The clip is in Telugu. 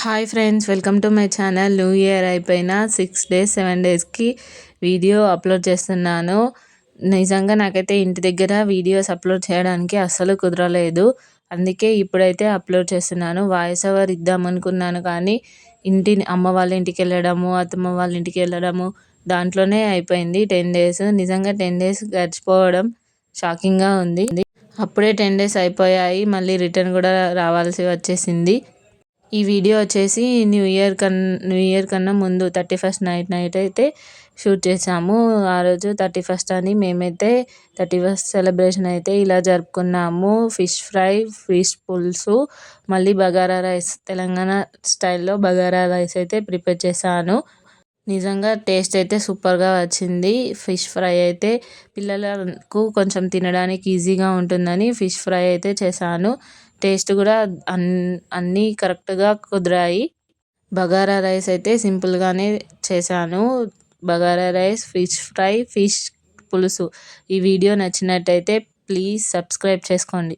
Hi friends, welcome to my channel. New year అయిపోయిన 6 డేస్ 7 డేస్కి వీడియో అప్లోడ్ చేస్తున్నాను. నిజంగా నాకైతే ఇంటి దగ్గర వీడియోస్ అప్లోడ్ చేయడానికి అస్సలు కుదరలేదు. అందుకే ఇప్పుడైతే అప్లోడ్ చేస్తున్నాను. వాయిస్ ఓవర్ ఇద్దామనుకున్నాను కానీ అమ్మ వాళ్ళ ఇంటికి వెళ్ళడము, అత్తమ్మ వాళ్ళ ఇంటికి వెళ్ళడము దాంట్లోనే అయిపోయింది 10 డేస్. నిజంగా 10 డేస్ గడిచిపోవడం షాకింగ్గా ఉంది. అప్పుడే 10 డేస్ అయిపోయాయి, మళ్ళీ రిటర్న్ కూడా రావాల్సి వచ్చేసింది. ఈ వీడియో వచ్చేసి న్యూ ఇయర్ కన్నా ముందు 31st నైట్ అయితే షూట్ చేసాము. ఆ రోజు 31st అని మేమైతే 31st సెలబ్రేషన్ అయితే ఇలా జరుపుకున్నాము. ఫిష్ ఫ్రై, ఫిష్ పులుసు, మళ్ళీ బగారా రైస్, తెలంగాణ స్టైల్లో బగారా రైస్ అయితే ప్రిపేర్ చేశాను. నిజంగా టేస్ట్ అయితే సూపర్గా వచ్చింది. ఫిష్ ఫ్రై అయితే పిల్లలకు కొంచెం తినడానికి ఈజీగా ఉంటుందని ఫిష్ ఫ్రై అయితే చేశాను. టేస్ట్ కూడా అన్నీ కరెక్ట్గా కుదిరాయి. బగారా రైస్ అయితే సింపుల్గానే చేశాను. Bagara rice, fish fry, fish పులుసు. ఈ వీడియో నచ్చినట్టయితే ప్లీజ్ సబ్స్క్రైబ్ చేసుకోండి.